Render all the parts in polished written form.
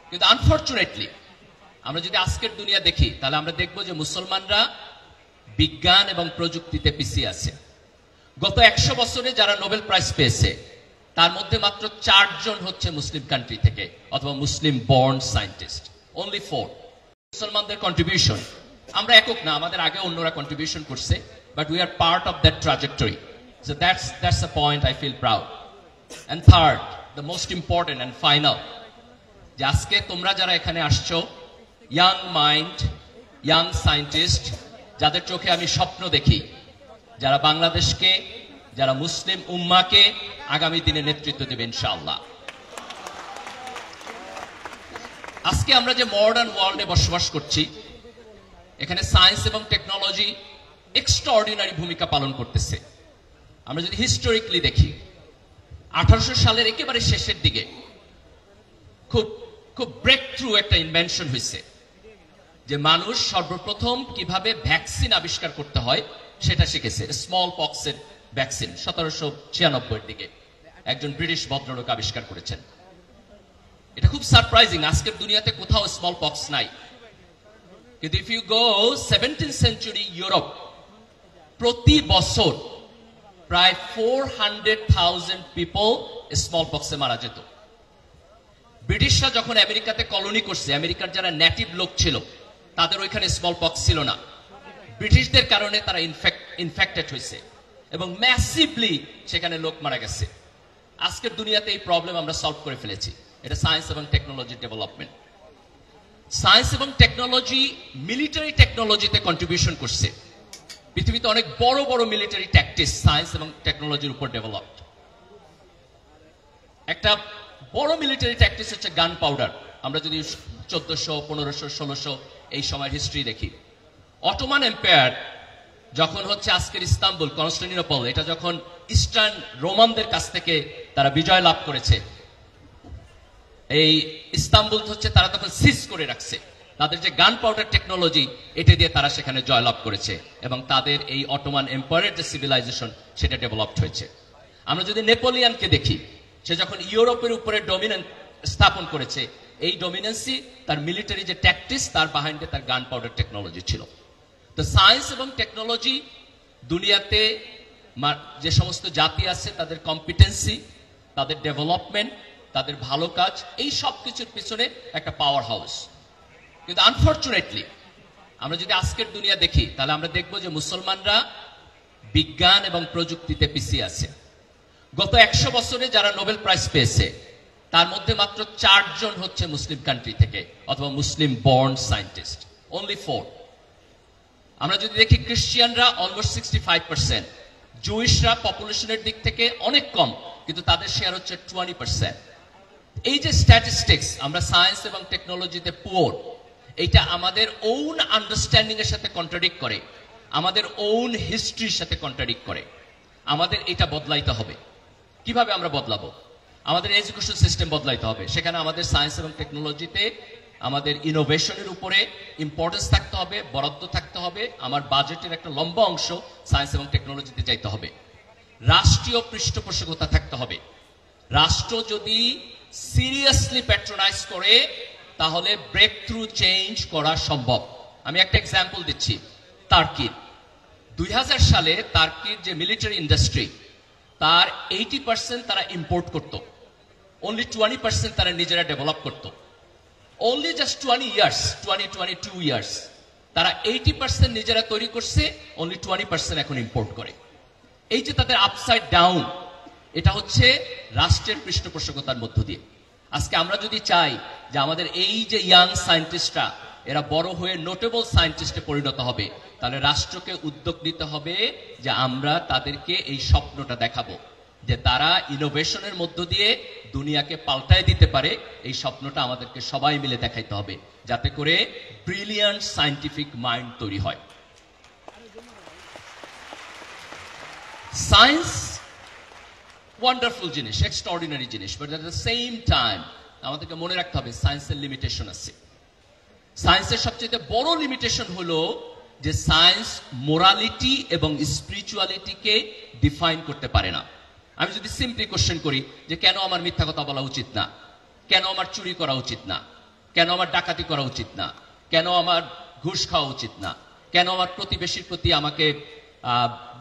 কিন্তু আনফরচুনেটলি আমরা যদি আজকের দুনিয়া দেখি তাহলে আমরা দেখব যে মুসলমানরা বিজ্ঞান এবং প্রযুক্তিতে পিছিয়ে আছে। গত 100 বছরে যারা নোবেল প্রাইজ পেয়েছে তার মধ্যে মাত্র 4 জন হচ্ছে মুসলিম কান্ট্রি থেকে অথবা মুসলিম বর্ন সায়েন্টিস্ট, অনলি 4। মুসলমানদের কন্ট্রিবিউশন, আমরা একক না, আমাদের আগে অন্যরা কন্ট্রিবিউশন করছে, but we are part of that trajectory. So that's a point I feel proud. And third, the most important and final, যে আজকে তোমরা যারা এখানে আসছো, ইয়াং মাইন্ড, ইয়াং সায়েন্টিস্ট, যাদের চোখে আমি স্বপ্ন দেখি, যারা বাংলাদেশকে, যারা মুসলিম উম্মাকে আগামী দিনে নেতৃত্ব দেবে ইনশাআল্লাহ। আজকে আমরা যে মডার্ন ওয়ার্ল্ডে বসবাস করছি, এখানে সায়েন্স এবং টেকনোলজি এক্সট্রাঅর্ডিনারি ভূমিকা পালন করতেছে। আমরা যদি হিস্টোরিক্যালি দেখি, 1800 সালের একেবারে শেষের দিকে খুব খুব ব্রেক থ্রু একটা ইনভেনশন হয়েছে, যে মানুষ সর্বপ্রথম কিভাবে ভ্যাকসিন আবিষ্কার করতে হয় সেটা শিখেছে। স্মল পক্সের ভ্যাকসিন 1796 দিকে একজন ব্রিটিশ ভদ্রলোক আবিষ্কার করেছেন। এটা খুব সারপ্রাইজিং, আজকের দুনিয়াতে কোথাও স্মল পক্স নাই। কিন্তু if you go 17th century Europe, প্রতি বছর প্রায় 400,000 পিপল স্মল পক্সে মারা যেত। ব্রিটিশরা যখন আমেরিকাতে কলোনি করছে, আমেরিকার যারা নেটিভ লোক ছিল তাদের ওইখানে স্মল পক্স ছিল না। ব্রিটিশদের কারণে তারা ইনফেক্টেড হয়েছে এবং ম্যাসিভলি সেখানে লোক মারা গেছে। আজকের দুনিয়াতে এই প্রবলেম আমরা সলভ করে ফেলেছি। এটা সায়েন্স এবং টেকনোলজি ডেভেলপমেন্ট। সায়েন্স এবং টেকনোলজি মিলিটারি টেকনোলজিতে কন্ট্রিবিউশন করছে। পৃথিবীতে অনেক বড় বড় মিলিটারি ট্যাকটিক্স সায়েন্স এবং টেকনোলজির উপর ডেভেলপড। একটা বড় মিলিটারি ট্যাকটিক্স হচ্ছে গান পাউডার। আমরা যদি 1400, 1500, 1600 এই সময়ের হিস্ট্রি দেখি, অটোমান এম্পায়ার যখন হচ্ছে আজকের ইস্তাম্বুল, কনস্টান্টিনোপল, এটা যখন ইস্টার্ন রোমানদের কাছ থেকে তারা বিজয় লাভ করেছে, এই ইস্তাম্বুল হচ্ছে তারা তখন সিজ করে রাখছে। তাদের যে গান পাউডার টেকনোলজি, এটা দিয়ে তারা সেখানে জয়লাভ করেছে এবং তাদের এই অটোমান এম্পায়ারের যে সিভিলাইজেশন সেটা ডেভেলপড হয়েছে। আমরা যদি নেপোলিয়ানকে দেখি, সে যখন ইউরোপের উপরে ডমিনেন্স স্থাপন করেছে, এই ডমিনেন্সি তার মিলিটারি যে ট্যাকটিক্স তার বাহাইন্ডে তার গান পাউডার টেকনোলজি ছিল। তো সায়েন্স এবং টেকনোলজি দুনিয়াতে যে সমস্ত জাতি আছে তাদের কম্পিটেন্সি, তাদের ডেভেলপমেন্ট, তাদের ভালো কাজ, এই সব কিছুর পিছনে একটা পাওয়ার হাউস। কিন্তু আনফরচুনেটলি আমরা যদি আজকের দুনিয়া দেখি তাহলে আমরা দেখব যে মুসলমানরা বিজ্ঞান এবং প্রযুক্তিতে পিছিয়ে আছে। গত 100 বছরে যারা নোবেল প্রাইজ পেয়েছে তার মধ্যে মাত্র 4 জন হচ্ছে মুসলিম কান্ট্রি থেকে অথবা মুসলিম বর্ন সায়েন্টিস্ট, অনলি 4। আমরা যদি দেখি খ্রিস্টিয়ানরা অলমোস্ট 65%, জুইশরা পপুলেশনের দিক থেকে অনেক কম, কিন্তু তাদের শেয়ার হচ্ছে 20%। এই যে স্ট্যাটিস্টিক্স, আমরা সায়েন্স এবং টেকনোলজিতে পুয়ার, এইটা আমাদের ওন আন্ডারস্ট্যান্ডিং এর সাথে কন্ট্রাডিক্ট করে, আমাদের ওন হিস্ট্রির সাথে কন্ট্রাডিক্ট করে। আমাদের এটা বদলাইতে হবে। কিভাবে আমরা বদলাবো? আমাদের এডুকেশন সিস্টেম বদলাইতে হবে। সেখানে আমাদের সায়েন্স এবং টেকনোলজিতে আমাদের ইনোভেশনের উপরে ইম্পর্টেন্স থাকতে হবে, বরাদ্দ থাকতে হবে। আমার বাজেটের একটা লম্বা অংশ সায়েন্স এবং টেকনোলজিতে যাইতে হবে। রাষ্ট্রীয় পৃষ্ঠপোষকতা থাকতে হবে। রাষ্ট্র যদি সিরিয়াসলি প্যাট্রোনাইজ করে তাহলে ব্রেক থ্রু চেঞ্জ করা সম্ভব। আমি একটা এক্সাম্পল দিচ্ছি, টার্কির। 2000 সালে টার্কির যে মিলিটারি ইন্ডাস্ট্রি, তার 80% তারা ইম্পোর্ট করত, অনলি 20% তারা নিজেরা ডেভেলপ করত। অনলি জাস্ট 22 ইয়ার্স তারা 80% নিজেরা তৈরি করছে, অনলি 20% এখন ইম্পোর্ট করে। এই যে তাদের আপসাইড ডাউন, এটা হচ্ছে রাষ্ট্রের পৃষ্ঠপোষকতার মধ্য দিয়ে। আজকে আমরা যদি চাই যে আমাদের এই যে ইয়াং সায়েন্টিস্টরা এরা বড় হয়ে নোটেবল সায়েন্টিস্টে পরিণত হবে, তাহলে রাষ্ট্রকে উদ্যোগ নিতে হবে যে আমরা তাদেরকে এই স্বপ্নটা দেখাবো যে তারা ইনোভেশনের মধ্য দিয়ে দুনিয়াকে পাল্টায় দিতে পারে। এই স্বপ্নটা আমাদেরকে সবাই মিলে দেখাইতে হবে, যাতে করে ব্রিলিয়ান্ট সায়েন্টিফিক মাইন্ড তৈরি হয়। সায়েন্স ওয়ান্ডারফুল জিনিস, এক্সট্রাঅর্ডিনারি জিনিস, but at the same time আমাদেরকে মনে রাখতে হবে সায়েন্সের লিমিটেশন আছে। সায়েন্সের সবচেয়ে বড় লিমিটেশন হলো যে সায়েন্স মোরালিটি এবং স্পিরিচুয়ালিটিকে ডিফাইন করতে পারে না। আমি যদি সিম্পলি কোশ্চেন করি যে কেন আমার মিথ্যা কথা বলা উচিত না, কেন আমার চুরি করা উচিত না, কেন আমার ডাকাতি করা উচিত না, কেন আমার ঘুষ খাওয়া উচিত না, কেন আমার প্রতিবেশীর প্রতি আমাকে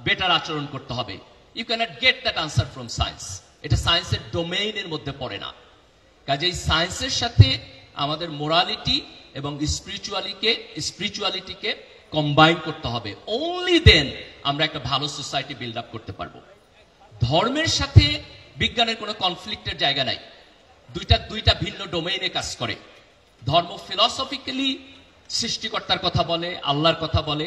বেটার আচরণ করতে হবে। You can't get that answer from science. এটা সায়েন্সের ডোমেইনের মধ্যে পড়ে না। কাজেই সায়েন্সের সাথে আমাদের মোরালিটি এবং স্পিরিচুয়ালিটিকে কম্বাইন করতে হবে। অনলি দেন আমরা একটা ভালো সোসাইটি বিল্ড আপ করতে পারবো। ধর্মের সাথে বিজ্ঞানের কোনো কনফ্লিক্টের জায়গা নাই। দুইটা ভিন্ন ডোমেইনে কাজ করে। ধর্ম ফিলসফিক্যালি সৃষ্টিকর্তার কথা বলে, আল্লাহর কথা বলে,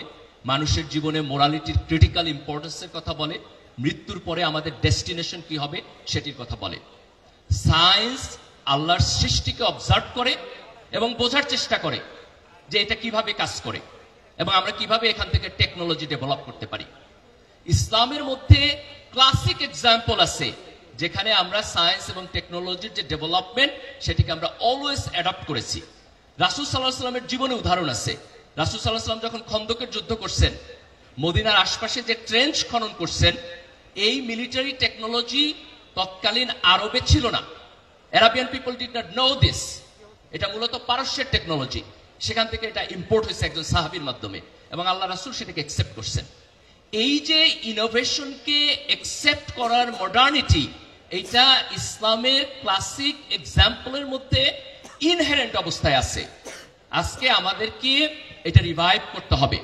মানুষের জীবনে মোরালিটির ক্রিটিক্যাল ইম্পর্টেন্সের কথা বলে, মৃত্যুর পরে আমাদের ডেস্টিনেশন কি হবে সেটির কথা বলে। সায়েন্স আল্লাহর সৃষ্টিকে অবজার্ভ করে এবং বোঝার চেষ্টা করে যে এটা কিভাবে কাজ করে এবং আমরা কিভাবে এখান থেকে টেকনোলজি ডেভেলপ করতে পারি। ইসলামের মধ্যে ক্লাসিক এক্সাম্পল আছে যেখানে আমরা সায়েন্স এবং টেকনোলজির যে ডেভেলপমেন্ট সেটিকে আমরা অলওয়েজ অ্যাডপ্ট করেছি। রাসূল সাল্লাল্লাহু আলাইহি সাল্লামের জীবনে উদাহরণ আছে। রাসূল সাল্লাল্লাহু আলাইহি সাল্লাম যখন খন্দকের যুদ্ধ করছেন, মদিনার আশপাশে যে ট্রেঞ্চ খনন করছেন, এই মিলিটারি টেকনোলজি তৎকালীন আরবে ছিল না। Arabian people did not know this. এটা মূলত পারস্যের টেকনোলজি। সেখান থেকে এটা ইম্পোর্ট হয়েছে একজন সাহাবীর মাধ্যমে এবং আল্লাহ রাসূল সেটাকে অ্যাকসেপ্ট করছেন। এই যে ইনোভেশনকে অ্যাকসেপ্ট করার মডার্নিটি, এইটা ইসলামের ক্লাসিক এক্সাম্পলের মধ্যে ইনহেরেন্ট অবস্থায় আছে। আজকে আমাদেরকে এটা রিভাইভ করতে হবে।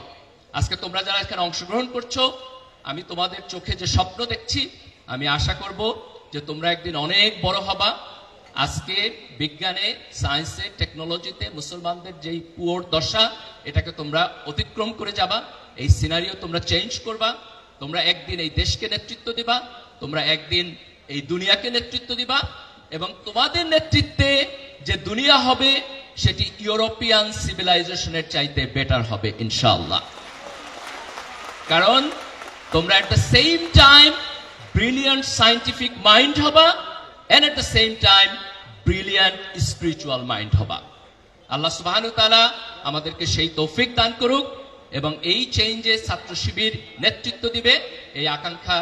আজকে তোমরা যারা এখানে অংশগ্রহণ করছো, আমি তোমাদের চোখে যে স্বপ্ন দেখছি, আমি আশা করব যে তোমরা একদিন অনেক বড় হবা। আজকে বিজ্ঞানে, সায়েন্সে, টেকনোলজিতে মুসলমানদের যেই পুয়োর দশা, এটাকে তোমরা অতিক্রম করে যাবা। এই সিনারিও তোমরা চেঞ্জ করবা। তোমরা একদিন এই দেশকে নেতৃত্ব দিবা, তোমরা একদিন এই দুনিয়াকে নেতৃত্ব দিবা এবং তোমাদের নেতৃত্বে যে দুনিয়া হবে সেটি ইউরোপিয়ান সিভিলাইজেশনের চাইতে বেটার হবে ইনশাআল্লাহ। কারণ তোমরা at the same time brilliant scientific mind হবা and at the same time brilliant spiritual mind হবা। আল্লাহ সুবহানাহু ওয়া তাআলা আমাদেরকে সেই তৌফিক দান করুক এবং এই চেঞ্জে ছাত্র শিবির নেতৃত্ব দিবে, এই আকাঙ্ক্ষা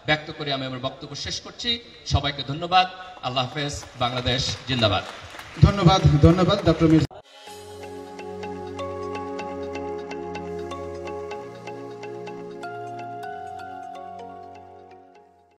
ব্যক্ত করে আমি আমার বক্তব্য শেষ করছি। সবাইকে ধন্যবাদ। আল্লাহ হাফেজ। বাংলাদেশ জিন্দাবাদ। ধন্যবাদ ডক্টর মির্জা।